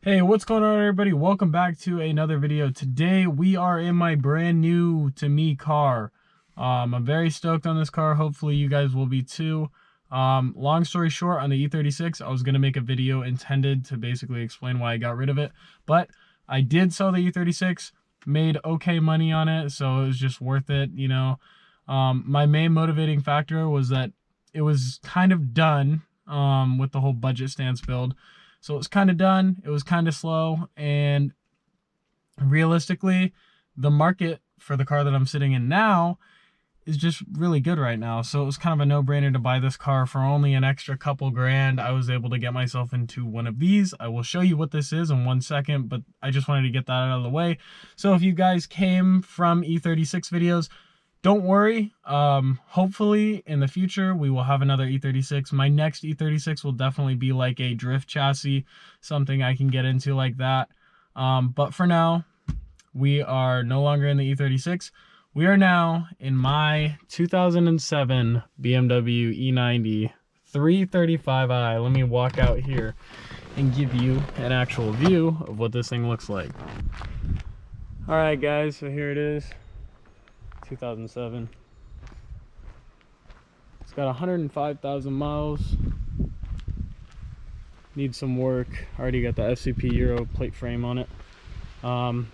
Hey, what's going on, everybody? Welcome back to another video. Today we are in my brand new to me car. I'm very stoked on this car. Hopefully you guys will be too. Long story short, on the E36 I was going to make a video intended to basically explain why I got rid of it, but I did sell the E36, made okay money on it, so it was just worth it, you know. My main motivating factor was that it was kind of done with the whole budget stance build. So it was kind of done, it was kind of slow, and realistically, the market for the car that I'm sitting in now is just really good right now. So it was kind of a no-brainer to buy this car for only an extra couple grand. I was able to get myself into one of these. I will show you what this is in 1 second, but I just wanted to get that out of the way. So if you guys came from E36 videos, don't worry, hopefully in the future we will have another E36. My next E36 will definitely be like a drift chassis, something I can get into like that. But for now, we are no longer in the E36. We are now in my 2007 BMW E90 335i. Let me walk out here and give you an actual view of what this thing looks like. All right, guys, so here it is. 2007. It's got 105,000 miles. Needs some work. Already got the FCP Euro plate frame on it. I'm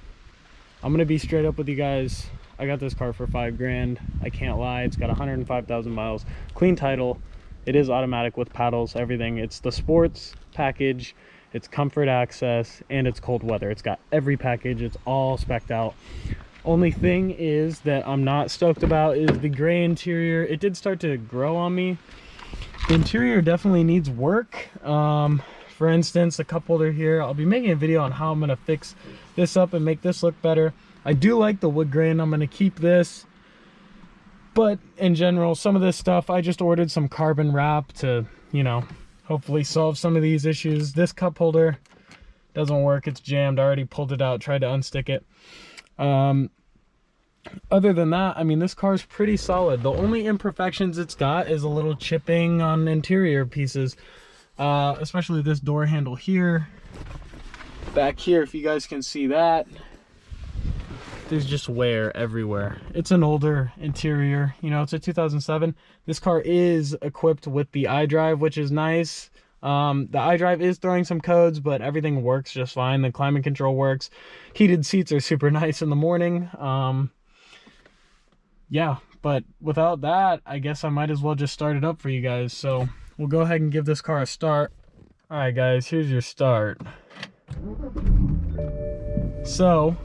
gonna be straight up with you guys. I got this car for 5 grand. I can't lie. It's got 105,000 miles. Clean title. It is automatic with paddles, everything. It's the sports package. It's comfort access, and it's cold weather. It's got every package. It's all spec'd out. Only thing is that I'm not stoked about is the gray interior. It did start to grow on me. The interior definitely needs work. For instance, the cup holder here, I'll be making a video on how I'm gonna fix this up and make this look better. I do like the wood grain. I'm gonna keep this, but in general, some of this stuff, I just ordered some carbon wrap to, you know, hopefully solve some of these issues. This cup holder doesn't work. It's jammed. I already pulled it out, tried to unstick it. Other than that, I mean, this car is pretty solid. The only imperfections it's got is a little chipping on interior pieces, especially this door handle here. Back here, if you guys can see that, there's just wear everywhere. It's an older interior, you know, it's a 2007. This car is equipped with the iDrive, which is nice. The iDrive is throwing some codes, but everything works just fine. The climate control works. Heated seats are super nice in the morning. Yeah, but without that, I guess I might as well just start it up for you guys. So we'll go ahead and give this car a start. All right, guys, here's your start. So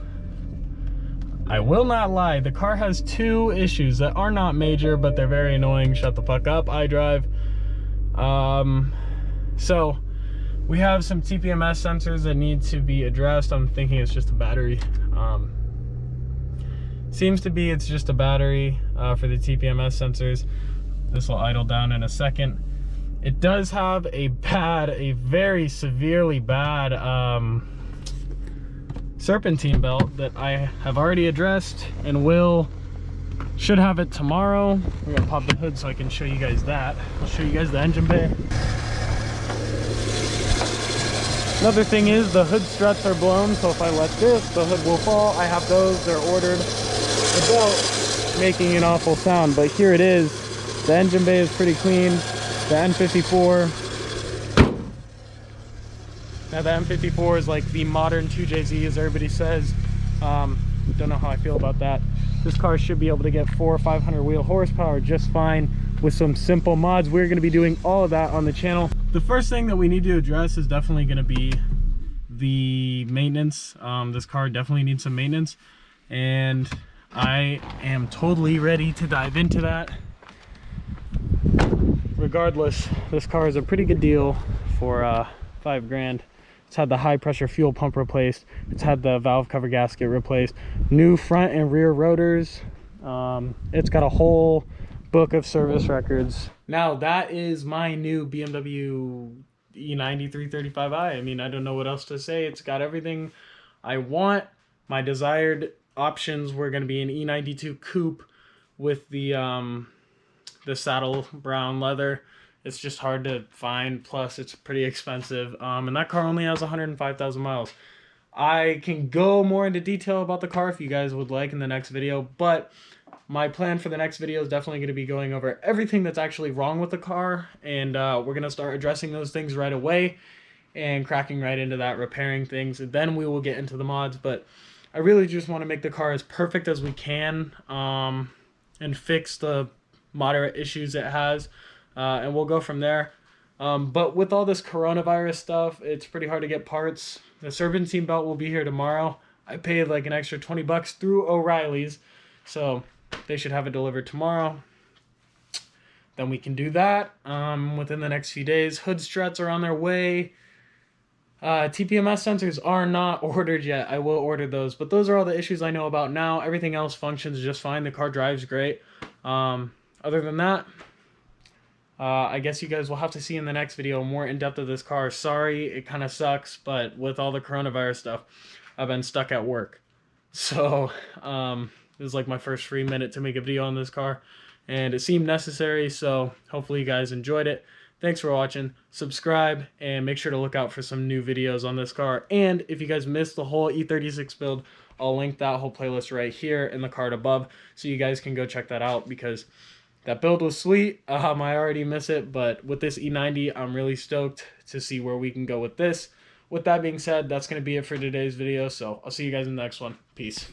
I will not lie, the car has 2 issues that are not major, but they're very annoying. Shut the fuck up, iDrive. So we have some TPMS sensors that need to be addressed. I'm thinking it's just a battery. Seems to be it's just a battery for the TPMS sensors. This will idle down in a second. It does have a very severely bad serpentine belt that I have already addressed and should have it tomorrow. We're gonna pop the hood so I can show you guys that. I'll show you guys the engine bay. Another thing is the hood struts are blown, so if I let this, the hood will fall. I have those, they're ordered. The belt making an awful sound, but here it is. The engine bay is pretty clean. The M54. Now the M54 is like the modern 2JZ, as everybody says. Don't know how I feel about that. This car should be able to get 400 or 500 wheel horsepower just fine with some simple mods. We're going to be doing all of that on the channel. The first thing that we need to address is definitely going to be the maintenance. This car definitely needs some maintenance, and I am totally ready to dive into that. Regardless, this car is a pretty good deal for 5 grand. It's had the high pressure fuel pump replaced. It's had the valve cover gasket replaced. New front and rear rotors. It's got a whole book of service records. Now that is my new BMW E90 335i. I mean, I don't know what else to say. It's got everything I want. My desired options were going to be an E92 coupe with the saddle brown leather. It's just hard to find, plus it's pretty expensive. And that car only has 105,000 miles. I can go more into detail about the car if you guys would like in the next video, but my plan for the next video is definitely going to be going over everything that's actually wrong with the car, and we're going to start addressing those things right away and cracking right into that, repairing things, and then we will get into the mods. But I really just want to make the car as perfect as we can, and fix the moderate issues it has, and we'll go from there. But with all this coronavirus stuff, it's pretty hard to get parts. The serpentine belt will be here tomorrow. I paid like an extra 20 bucks through O'Reilly's, so they should have it delivered tomorrow. Then we can do that within the next few days. Hood struts are on their way. TPMS sensors are not ordered yet. I will order those, but those are all the issues I know about now. Everything else functions just fine. The car drives great. Other than that, I guess you guys will have to see in the next video more in depth of this car. Sorry, it kind of sucks, but with all the coronavirus stuff, I've been stuck at work. So this is like my first free minute to make a video on this car, and it seemed necessary, so hopefully you guys enjoyed it. Thanks for watching. Subscribe, and make sure to look out for some new videos on this car. And if you guys missed the whole E36 build, I'll link that whole playlist right here in the card above, so you guys can go check that out, because that build was sweet. I already miss it, but with this E90, I'm really stoked to see where we can go with this. With that being said, that's going to be it for today's video, so I'll see you guys in the next one. Peace.